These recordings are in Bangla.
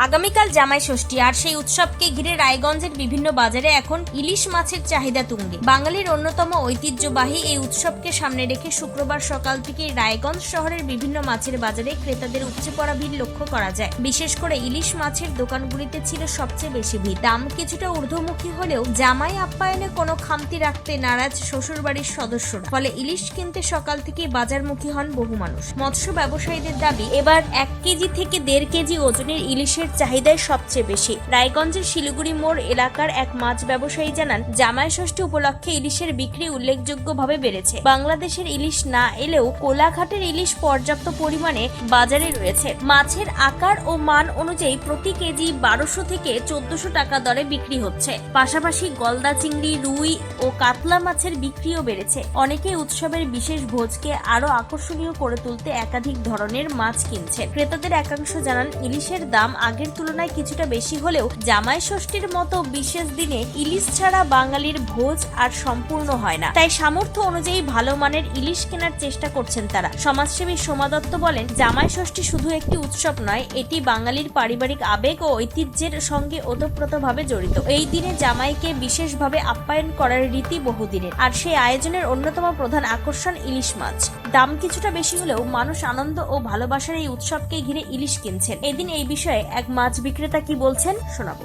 আগামীকাল জামাই ষষ্ঠী, আর সেই উৎসবকে ঘিরে রায়গঞ্জের বিভিন্ন বাজারে এখন ইলিশ মাছের চাহিদা তুঙ্গে। বাঙালির অন্যতম ঐতিহ্যবাহী এই উৎসবকে সামনে রেখে শুক্রবার সকাল থেকে রায়গঞ্জ শহরের বিভিন্ন মাছের বাজারে ক্রেতাদের উপচে পড়া ভিড় লক্ষ্য করা যায়। বিশেষ করে ইলিশ মাছের দোকানগুলিতে ছিল সবচেয়ে বেশি ভিড়। দাম কিছুটা ঊর্ধ্বমুখী হলেও জামাই আপ্যায়নে কোনো খামতি রাখতে নারাজ শ্বশুরবাড়ির সদস্যরা, ফলে ইলিশ কিনতে সকাল থেকে বাজারমুখী হন বহু মানুষ। মৎস্য ব্যবসায়ীদের দাবি, এবার 1 কেজি থেকে 1.5 কেজি ওজনের ইলিশের চাহিদাই সবচেয়ে বেশি। রায়গঞ্জের শিলিগুড়ি মোড় এলাকার এক মাছ ব্যবসায়ী জানান, জামাই ষষ্ঠী উপলক্ষে ইলিশের বিক্রি উল্লেখযোগ্যভাবে বেড়েছে। বাংলাদেশের ইলিশ না এলেও কোলাঘাটের ইলিশ পর্যাপ্ত পরিমাণে বাজারে রয়েছে। মাছের আকার ও মান অনুযায়ী প্রতি কেজি 1200 থেকে 1400 টাকা দরে বিক্রি হচ্ছে। পাশাপাশি গলদা চিংড়ি, রুই ও কাতলা মাছের বিক্রিও বেড়েছে। অনেকে উৎসবের বিশেষ ভোজকে আরো আকর্ষণীয় করে তুলতে একাধিক ধরনের মাছ কিনছেন। ক্রেতাদের একাংশ জানান, ইলিশের দাম আগের তুলনায় কিছুটা বেশি হলেও জামাই ষষ্ঠীর মতো বিশেষ দিনে ইলিশ ছাড়া বাঙালির ভোজ আর সম্পূর্ণ হয় না। তাই সামর্থ্য অনুযায়ী ভালো মানের ইলিশ কেনার চেষ্টা করছেন তারা। সমাজসেবী সোমা দত্ত বলেন, জামাই ষষ্ঠী শুধু একটি উৎসব নয়, এটি বাঙালির পারিবারিক আবেগ ও ঐতিহ্যের সঙ্গে ওতপ্রোতভাবে জড়িত। এই দিনে জামাইকে বিশেষভাবে আপ্যায়ন করার রীতি বহুদিনের, আর সেই আয়োজনের অন্যতম প্রধান আকর্ষণ ইলিশ মাছ। দাম কিছুটা বেশি হলেও মানুষ আনন্দ ও ভালোবাসার এই উৎসবকে ঘিরে ইলিশ কিনছেন। এদিন এই বিষয়ে এক মাছ বিক্রেতা কি বলছেন শোনাবো।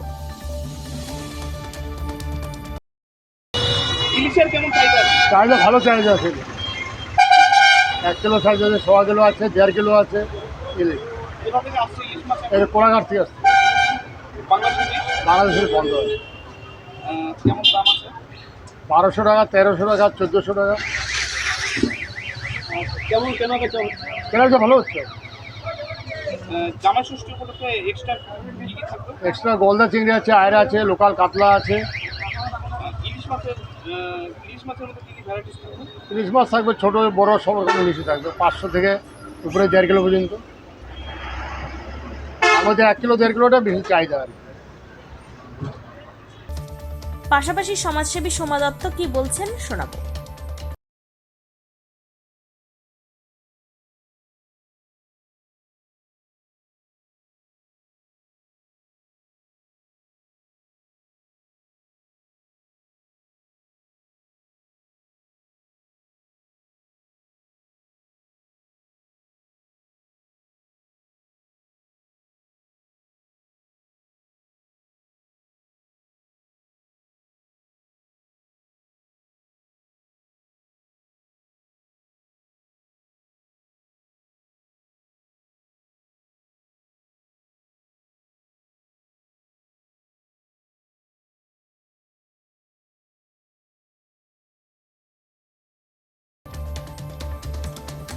ইলিশের কেমন চাহিদা? চাহিদা ভালো চাহিদা আছে। 1 কিলো সাইজ আছে, 1.5 কিলো আছে, 1.5 কিলো আছে ইলিশ। কোথা থেকে আসছে ইলিশ মাছ? এটা কোলাঘাট থেকে আসছে। বাংলাদেশের ইলিশ বাংলাদেশের বন্ধ আছে। কেমন দাম আছে? 1200 টাকা, 1300 টাকা, 1400 টাকা। কেমন কেনা বেচা হচ্ছে? কেনাটা ভালো হচ্ছে। জামাই ষষ্ঠী উপলক্ষে এক্সট্রা কি কি থাকবে? এক্সট্রা গলদা চিংড়ি আছে, আয়রা আছে, লোকাল কাতলা আছে। ইলিশ মাছের মধ্যে কি কি ভ্যারাইটিস থাকবে? ইলিশ মাছ থাকবে ছোটো বড় সব রকম ইলিশই থাকবে। 500 থেকে উপরে 1.5 কিলো পর্যন্ত। আমাদের 1 কিলো 1.5 কিলোটা বেশি চাহিদা আর কি। পাশাপাশি সমাজসেবী সোমা দত্ত কি বলছেন শোনাবো।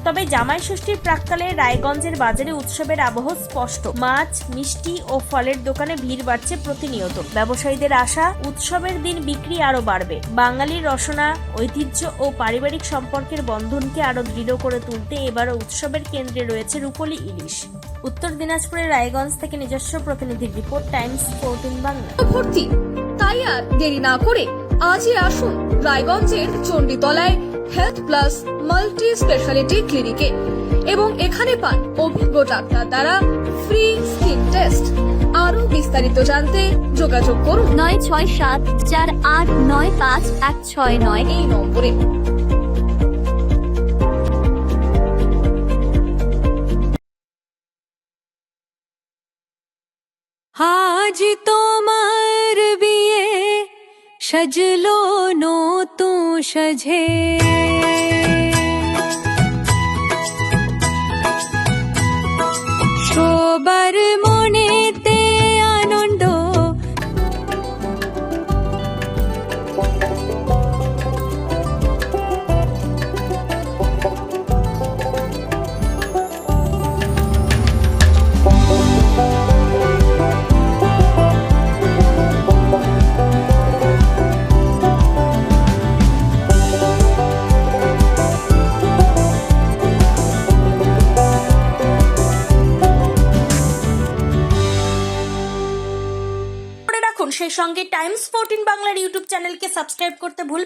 তবে জামাই ষষ্ঠীর প্রাক্কালে রায়গঞ্জের বাজারে উৎসবের আবহ স্পষ্ট। মাছ, মিষ্টি ও ফলের দোকানে ভিড় বাড়ছে প্রতিনিয়ত। ব্যবসায়ীদের আশা, উৎসবের দিন বিক্রি আরো বাড়বে। বাঙালির রসনা, ঐতিহ্য ও পারিবারিক সম্পর্কের বন্ধনকে আরো দৃঢ় করে তুলতে এবারও উৎসবের কেন্দ্রে রয়েছে রূপলী ইলিশ। উত্তর দিনাজপুরের রায়গঞ্জ থেকে নিজস্ব প্রতিনিধির রিপোর্ট, টাইমস 14 বাংলা। ভর্তি, তাই আর দেরি না করে আজই আসুন রায়গঞ্জের চণ্ডীতলায় হেলথ প্লাস মাল্টি স্পেশালিটি ক্লিনিকে এবং এখানে পান অভিজ্ঞ ডাক্তার দ্বারা ফ্রি স্কিন টেস্ট। আরো বিস্তারিত জানতে যোগাযোগ করুন 9674895169 এই নম্বরে। আজ তোমার বিয়ে সাজলো নতুন সাজে, সবার মনেতে আনন্দ। সেই সঙ্গে টাইমস 14 বাংলার ইউটিউব চ্যানেলকে সাবস্ক্রাইব করতে ভুলবেন